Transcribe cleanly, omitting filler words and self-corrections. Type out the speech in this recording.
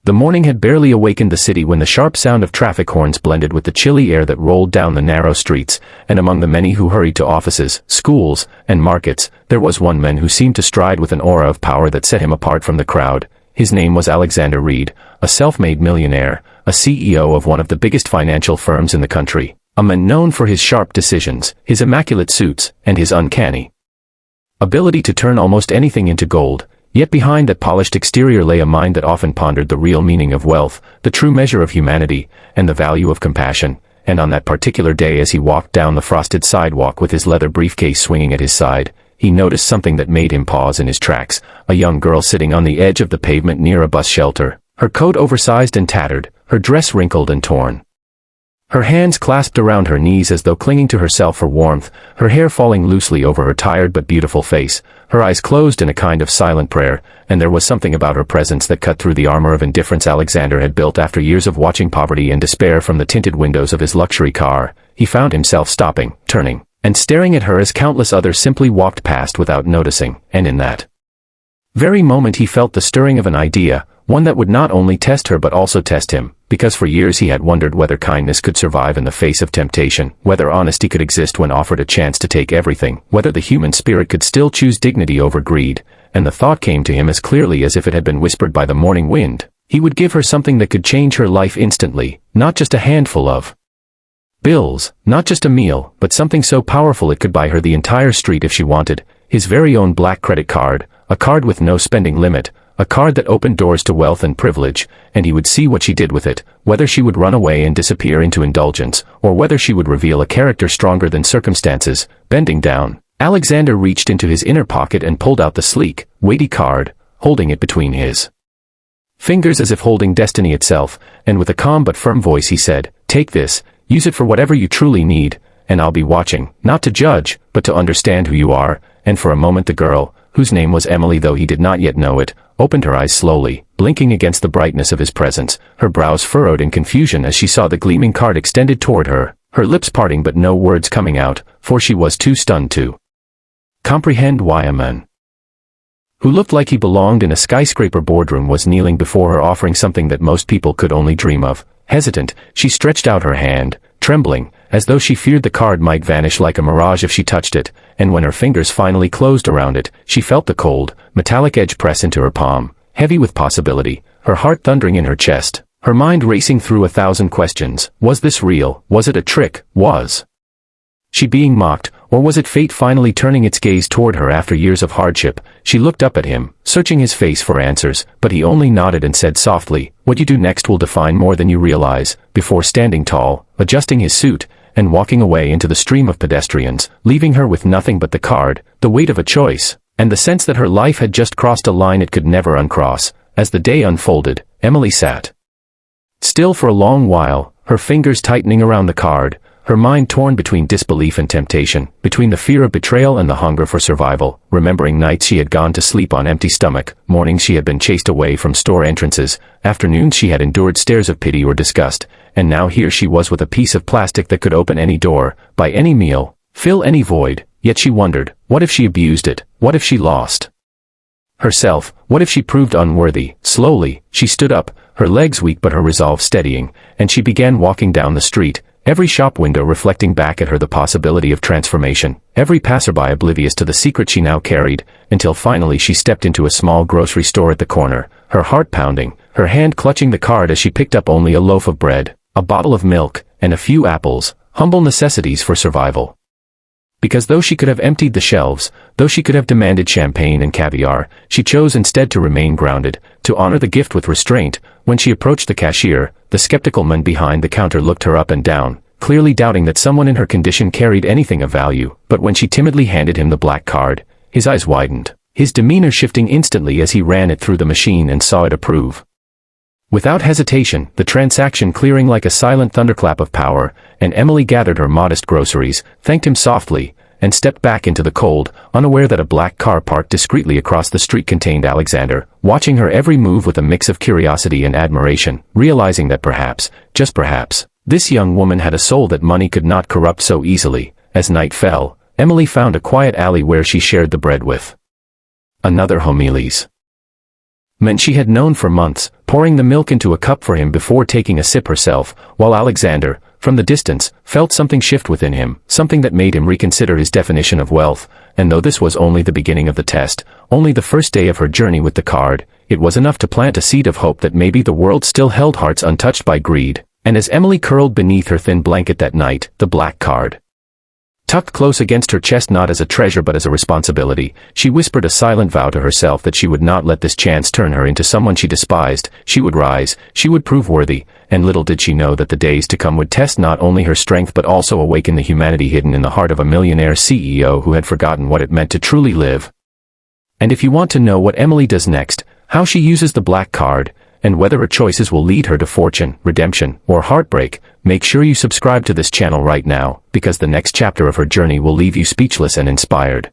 The morning had barely awakened the city when the sharp sound of traffic horns blended with the chilly air that rolled down the narrow streets, and among the many who hurried to offices, schools, and markets, there was one man who seemed to stride with an aura of power that set him apart from the crowd. His name was Alexander Reed, a self-made millionaire, a CEO of one of the biggest financial firms in the country, a man known for his sharp decisions, his immaculate suits, and his uncanny ability to turn almost anything into gold. Yet behind that polished exterior lay a mind that often pondered the real meaning of wealth, the true measure of humanity, and the value of compassion. And on that particular day, as he walked down the frosted sidewalk with his leather briefcase swinging at his side, he noticed something that made him pause in his tracks: a young girl sitting on the edge of the pavement near a bus shelter, her coat oversized and tattered, her dress wrinkled and torn, her hands clasped around her knees as though clinging to herself for warmth, her hair falling loosely over her tired but beautiful face, her eyes closed in a kind of silent prayer. And there was something about her presence that cut through the armor of indifference Alexander had built after years of watching poverty and despair from the tinted windows of his luxury car. He found himself stopping, turning, and staring at her as countless others simply walked past without noticing. And in that very moment he felt the stirring of an idea, one that would not only test her but also test him, because for years he had wondered whether kindness could survive in the face of temptation, whether honesty could exist when offered a chance to take everything, whether the human spirit could still choose dignity over greed. And the thought came to him as clearly as if it had been whispered by the morning wind. He would give her something that could change her life instantly, not just a handful of bills, not just a meal, but something so powerful it could buy her the entire street if she wanted. His very own black credit card, a card with no spending limit, a card that opened doors to wealth and privilege, and he would see what she did with it, whether she would run away and disappear into indulgence, or whether she would reveal a character stronger than circumstances. Bending down, Alexander reached into his inner pocket and pulled out the sleek, weighty card, holding it between his fingers as if holding destiny itself, and with a calm but firm voice he said, "Take this, use it for whatever you truly need, and I'll be watching, not to judge, but to understand who you are." And for a moment the girl, whose name was Emily though he did not yet know it, opened her eyes slowly, blinking against the brightness of his presence, her brows furrowed in confusion as she saw the gleaming card extended toward her, her lips parting but no words coming out, for she was too stunned to comprehend why a man who looked like he belonged in a skyscraper boardroom was kneeling before her, offering something that most people could only dream of. Hesitant, she stretched out her hand, trembling, as though she feared the card might vanish like a mirage if she touched it, and when her fingers finally closed around it, she felt the cold, metallic edge press into her palm, heavy with possibility, her heart thundering in her chest, her mind racing through 1,000 questions. Was this real? Was it a trick? Was she being mocked, or was it fate finally turning its gaze toward her after years of hardship? She looked up at him, searching his face for answers, but he only nodded and said softly, "What you do next will define more than you realize," before standing tall, adjusting his suit, and walking away into the stream of pedestrians, leaving her with nothing but the card, the weight of a choice, and the sense that her life had just crossed a line it could never uncross. As the day unfolded, Emily sat still for a long while, her fingers tightening around the card, her mind torn between disbelief and temptation, between the fear of betrayal and the hunger for survival, remembering nights she had gone to sleep on empty stomach, mornings she had been chased away from store entrances, afternoons she had endured stares of pity or disgust, and now here she was with a piece of plastic that could open any door, buy any meal, fill any void. Yet she wondered, what if she abused it? What if she lost herself? What if she proved unworthy? Slowly, she stood up, her legs weak but her resolve steadying, and she began walking down the street, every shop window reflecting back at her the possibility of transformation, every passerby oblivious to the secret she now carried, until finally she stepped into a small grocery store at the corner, her heart pounding, her hand clutching the card as she picked up only a loaf of bread, a bottle of milk, and a few apples, humble necessities for survival. Because though she could have emptied the shelves, though she could have demanded champagne and caviar, she chose instead to remain grounded, to honor the gift with restraint. When she approached the cashier, the skeptical man behind the counter looked her up and down, clearly doubting that someone in her condition carried anything of value. But when she timidly handed him the black card, his eyes widened, his demeanor shifting instantly as he ran it through the machine and saw it approve. Without hesitation, the transaction clearing like a silent thunderclap of power, and Emily gathered her modest groceries, thanked him softly, and stepped back into the cold, unaware that a black car parked discreetly across the street contained Alexander, watching her every move with a mix of curiosity and admiration, realizing that perhaps, just perhaps, this young woman had a soul that money could not corrupt so easily. As night fell, Emily found a quiet alley where she shared the bread with another homeless men she had known for months, pouring the milk into a cup for him before taking a sip herself, while Alexander, from the distance, felt something shift within him, something that made him reconsider his definition of wealth. And though this was only the beginning of the test, only the first day of her journey with the card, it was enough to plant a seed of hope that maybe the world still held hearts untouched by greed. And as Emily curled beneath her thin blanket that night, the black card tucked close against her chest, not as a treasure but as a responsibility, she whispered a silent vow to herself that she would not let this chance turn her into someone she despised. She would rise, she would prove worthy, and little did she know that the days to come would test not only her strength but also awaken the humanity hidden in the heart of a millionaire CEO who had forgotten what it meant to truly live. And if you want to know what Emily does next, how she uses the black card, and whether her choices will lead her to fortune, redemption, or heartbreak, make sure you subscribe to this channel right now, because the next chapter of her journey will leave you speechless and inspired.